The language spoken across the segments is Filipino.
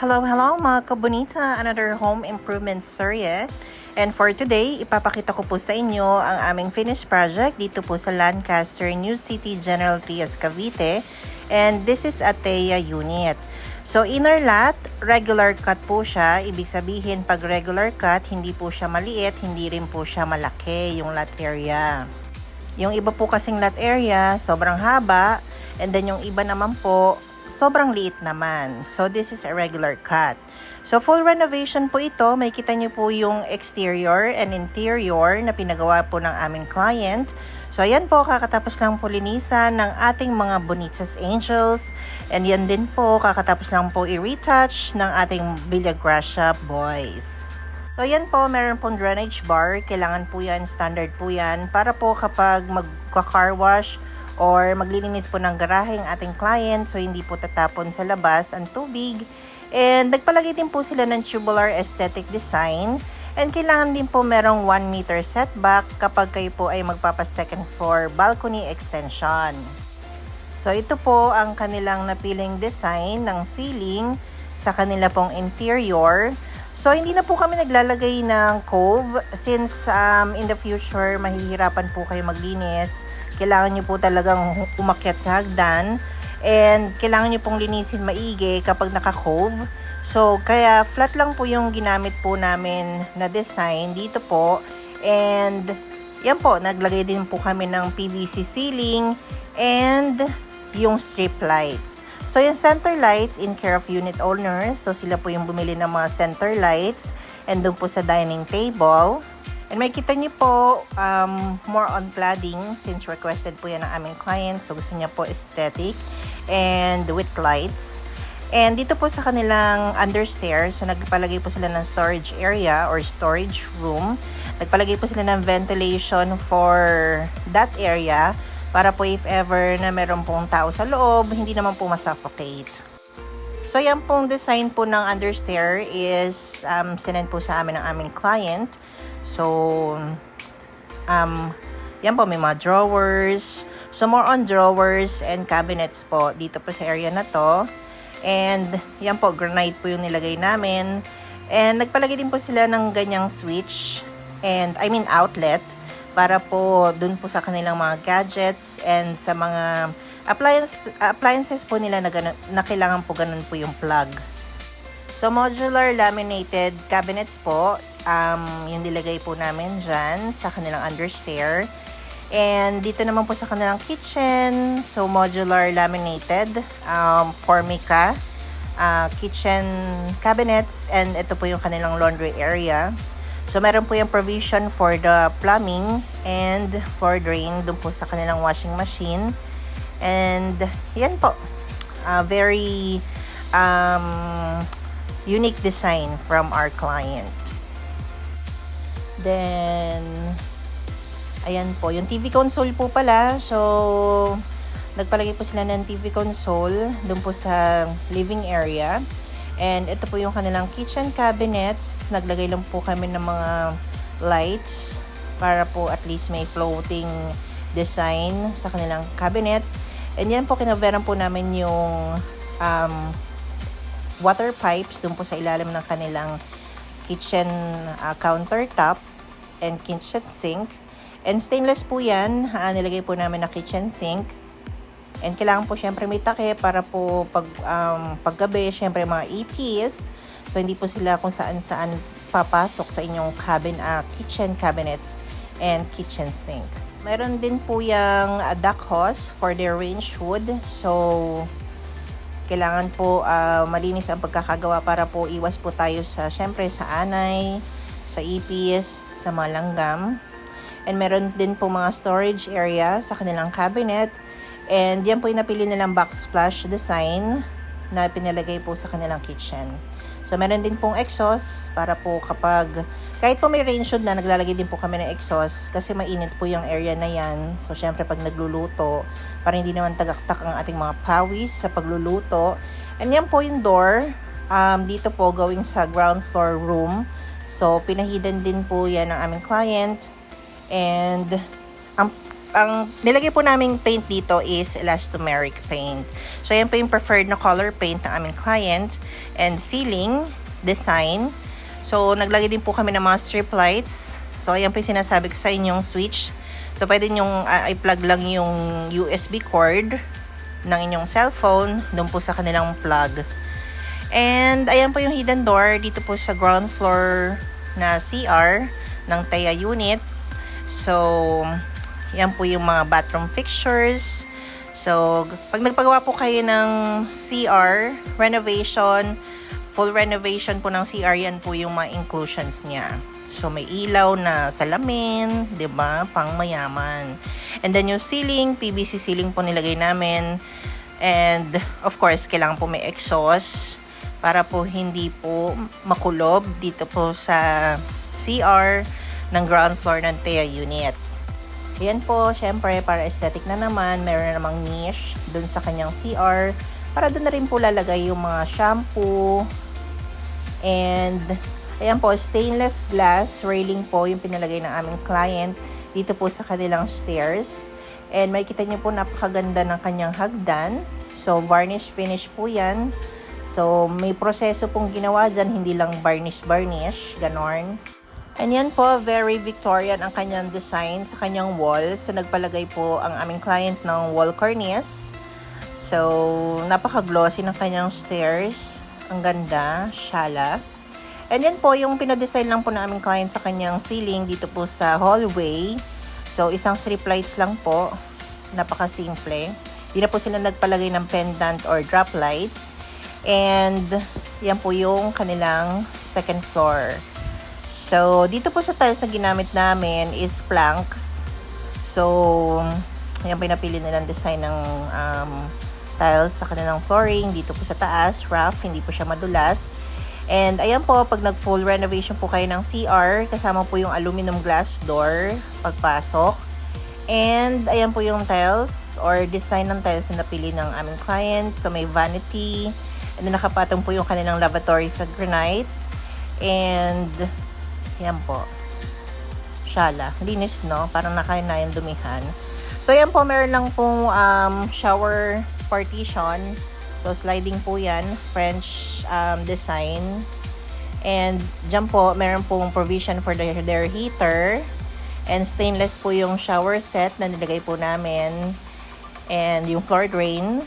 Hello mga kabonita, another home improvement serye. And for today, ipapakita ko po sa inyo ang aming finished project dito po sa Lancaster, New City, General Trias, Cavite. And this is a TEA unit. So inner lot, regular cut po siya. Ibig sabihin pag regular cut, hindi po siya maliit, hindi rin po siya malaki yung lot area. Yung iba po kasing lot area, sobrang haba. And then yung iba naman po, sobrang liit naman. So, this is a regular cut. So, full renovation po ito. May kita nyo po yung exterior and interior na pinagawa po ng aming client. So, ayan po, kakatapos lang po linisan ng ating mga Bonitas Angels. And yan din po, kakatapos lang po i-retouch ng ating Villagracia Boys. So, ayan po, meron pong drainage bar. Kailangan po yan, standard po yan. Para po kapag magka-car wash, or maglilinis po ng garahe ang ating client, so hindi po tatapon sa labas ang tubig. And nagpalagay din po sila ng tubular aesthetic design, and kailangan din po merong 1 meter setback kapag kayo po ay magpapa second floor balcony extension. So ito po ang kanilang napiling design ng ceiling sa kanila pong interior. So hindi na po kami naglalagay ng cove since in the future mahihirapan po kayo maglinis. Kailangan nyo po talagang umakyat sa hagdan, and kailangan nyo pong linisin maigi kapag naka-cove. So, kaya flat lang po yung ginamit po namin na design dito po. And, yan po, naglagay din po kami ng PVC ceiling and yung strip lights. So, yung center lights in care of unit owners. So, sila po yung bumili ng mga center lights and doon po sa dining table. And may kita niyo po more on cladding since requested po yan ng aming client. So gusto niya po aesthetic and with lights. And dito po sa kanilang understairs, so nagpalagay po sila ng storage area or storage room. Nagpalagay po sila ng ventilation for that area para po if ever na meron pong tao sa loob, hindi naman po masuffocate. So yan pong design po ng understair is sinend po sa amin ng aming client. So, yan po, may mga drawers. So, more on drawers and cabinets po dito po sa area na to. And, yan po, granite po yung nilagay namin. And, nagpalagay din po sila ng ganyang switch. And, I mean outlet. Para po, dun po sa kanilang mga gadgets and sa mga appliances po nila na kailangan po ganun po yung plug. So, modular laminated cabinets po. Yung nilagay po namin dyan sa kanilang understair. And dito naman po sa kanilang kitchen, so modular laminated Formica kitchen cabinets, and ito po yung kanilang laundry area. So meron po yung provision for the plumbing and for drain dun po sa kanilang washing machine. And yan po, very unique design from our client. Then, ayan po, yung TV console po pala. So, nagpalagay po sila ng TV console doon po sa living area. And ito po yung kanilang kitchen cabinets. Naglagay lang po kami ng mga lights para po at least may floating design sa kanilang cabinet. And yan po, kinaveran po namin yung water pipes doon po sa ilalim ng kanilang kitchen countertop and kitchen sink. And stainless po yan. Nilagay po namin na kitchen sink. And kailangan po syempre may takip para po paggabi, syempre mga EPs. So hindi po sila kung saan-saan papasok sa inyong kitchen cabinets and kitchen sink. Meron din po yung duck hose for their range hood. So kailangan po malinis ang pagkakagawa para po iwas po tayo sa syempre sa anay, sa EPs, sa mga langgam. And meron din po mga storage area sa kanilang cabinet. And yan po yung napili nilang backsplash design na pinalagay po sa kanilang kitchen. So meron din pong exhaust para po kapag kahit po may range hood na, naglalagay din po kami ng exhaust kasi mainit po yung area na yan. So syempre pag nagluluto, para hindi naman tagaktak ang ating mga pawis sa pagluluto. And yan po yung door dito po going sa ground floor room. So pinahidan din po yan ng aming client. And ang ang nilagay po naming paint dito is elastomeric paint. So, yan po yung preferred na color paint ng aming client. And ceiling design. So, naglagay din po kami ng mga strip lights. So, ayan po yung sinasabi ko sa inyong switch. So, pwede nyong i-plug lang yung USB cord ng inyong cellphone doon po sa kanilang plug. And, ayan po yung hidden door dito po sa ground floor na CR ng TEA unit. So, yan po yung mga bathroom fixtures. So, pag nagpagawa po kayo ng CR renovation, full renovation po ng CR, yan po yung mga inclusions niya. So, may ilaw na salamin, 'di ba? Pang mayaman. And then yung ceiling, PVC ceiling po nilagay namin. And of course, kailangan po may exhaust para po hindi po makulob dito po sa CR ng ground floor ng TEA unit. Yan po, syempre, para aesthetic na naman, meron na namang niche dun sa kanyang CR. Para dun na rin po lalagay yung mga shampoo. And, ayan po, stainless glass railing po yung pinalagay ng aming client dito po sa kanilang stairs. And makikita nyo po, napakaganda ng kanyang hagdan. So, varnish finish po yan. So, may proseso pong ginawa dyan, hindi lang varnish, ganon. And yan po, very Victorian ang kanyang design sa kanyang wall. So, nagpalagay po ang aming client ng wall cornice. So, napaka-glossy ng kanyang stairs. Ang ganda, shala. And yan po, yung pinadesign lang po ng aming client sa kanyang ceiling dito po sa hallway. So, isang strip lights lang po. Napaka-simple. Di na po sila nagpalagay ng pendant or drop lights. And, yan po yung kanilang second floor. So, dito po sa tiles na ginamit namin is planks. So, yan po yung napili nilang design ng tiles sa kanilang flooring. Dito po sa taas, rough, hindi po siya madulas. And, ayan po, pag nag-full renovation po kayo ng CR, kasama po yung aluminum glass door pagpasok. And, ayan po yung tiles or design ng tiles na napili ng aming client. So, may vanity. And then, nakapatong po yung kanilang lavatory sa granite. And, yan po. Shala. Linis, no? Parang nakain na yung dumihan. So, yan po. Meron lang pong shower partition. So, sliding po yan. French design. And, dyan po, meron pong provision for their heater. And, stainless po yung shower set na nilagay po namin. And, yung floor drain.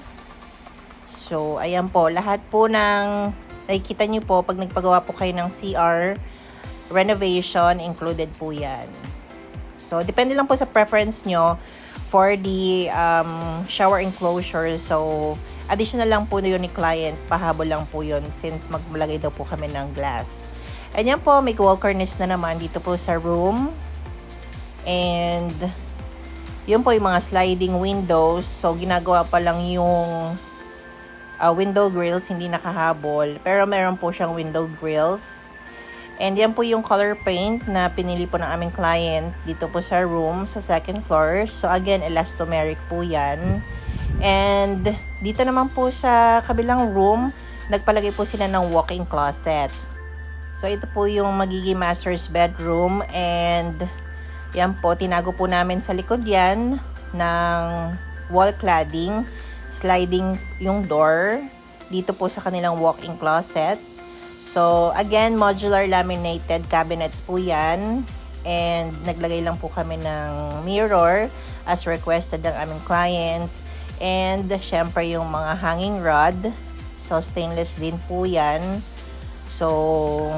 So, ayan po. Lahat po ng nakikita nyo po pag nagpagawa po kayo ng CR renovation, included po yan. So, depende lang po sa preference nyo for the shower enclosure. So, additional lang po yun ni client. Pahabol lang po yun since magmalagay daw po kami ng glass. And yan po, may wall cornice na naman dito po sa room. And, yun po yung mga sliding windows. So, ginagawa pa lang yung window grills, hindi nakahabol. Pero meron po siyang window grills. And yan po yung color paint na pinili po ng aming client dito po sa room, sa second floor. So again, elastomeric po yan. And dito naman po sa kabilang room, nagpalagay po sila ng walk-in closet. So ito po yung magiging master's bedroom. And yan po, tinago po namin sa likod yan ng wall cladding. Sliding yung door dito po sa kanilang walk-in closet. So, again, modular laminated cabinets po yan. And, naglagay lang po kami ng mirror as requested ng aming client. And, syempre, yung mga hanging rod. So, stainless din po yan. So,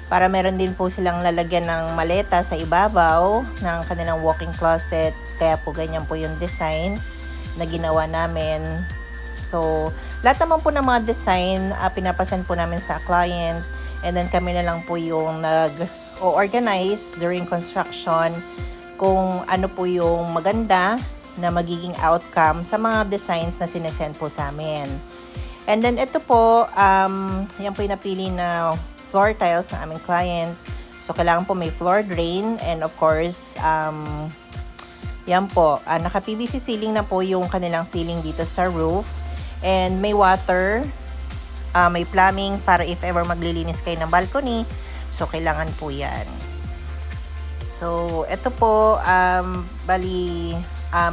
para meron din po silang lalagyan ng maleta sa ibabaw ng kanilang walk-in closet. Kaya po, ganyan po yung design na ginawa namin. So, lahat naman po ng mga design, pinapasan po namin sa client. And then kami na lang po yung nag-organize during construction kung ano po yung maganda na magiging outcome sa mga designs na sinesend po sa amin. And then ito po, yan po yung napili na floor tiles ng aming client. So, kailangan po may floor drain and of course, yan po, naka-PVC ceiling na po yung kanilang ceiling dito sa roof. And may water, may plumbing para if ever maglilinis kayo ng balcony. So, kailangan po yan. So, ito po, bali,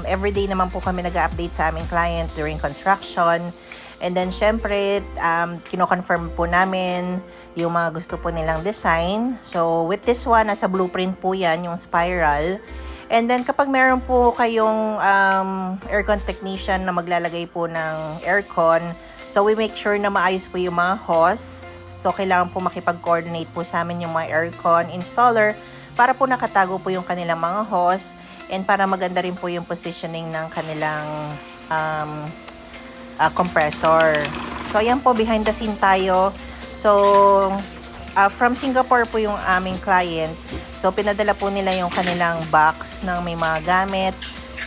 everyday naman po kami nag-update sa aming client during construction. And then, syempre, kino-confirm po namin yung mga gusto po nilang design. So, with this one, nasa blueprint po yan, yung spiral. And then, kapag meron po kayong aircon technician na maglalagay po ng aircon, so we make sure na maayos po yung mga hose. So, kailangan po makipag-coordinate po sa amin yung mga aircon installer para po nakatago po yung kanilang mga hose and para maganda rin po yung positioning ng kanilang compressor. So, ayan po, behind the scene tayo. So, from Singapore po yung aming client. So, pinadala po nila yung kanilang box ng may mga gamit.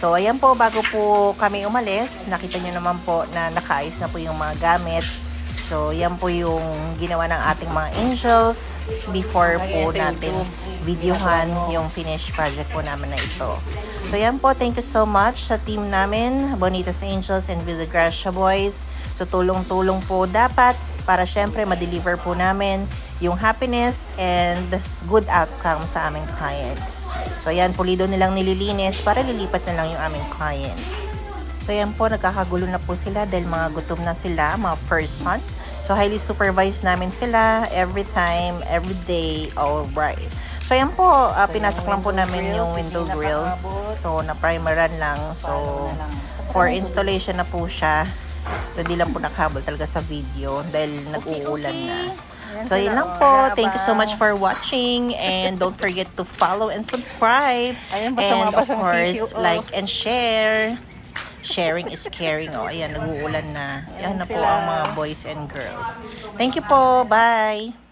So, ayan po, bago po kami umalis, nakita nyo naman po na nakaayos na po yung mga gamit. So, yan po yung ginawa ng ating mga angels before po natin videohan yung finished project po namin na ito. So, yan po. Thank you so much sa team namin, Bonitas Angels and Villagracia Boys. So, tulong-tulong po dapat para syempre ma-deliver po namin yung happiness and good outcome sa aming clients. So, yan, pulido nilang nililinis para lilipat na lang yung aming client. So, yan po, nagkakagulo na po sila dahil mga gutom na sila, mga first month. So, highly supervised namin sila every time, every day, alright. So, yan po, pinasok lang po namin yung window grills. So, na-primeran lang. So, for installation na po siya. So, di lang po nakahabol talaga sa video dahil nag-uulan na. So, yun lang po. Thank you so much for watching. And don't forget to follow and subscribe. And of course, like and share. Sharing is caring. O, ayan, nag-uulan na. Yan na po ang mga boys and girls. Thank you po. Bye!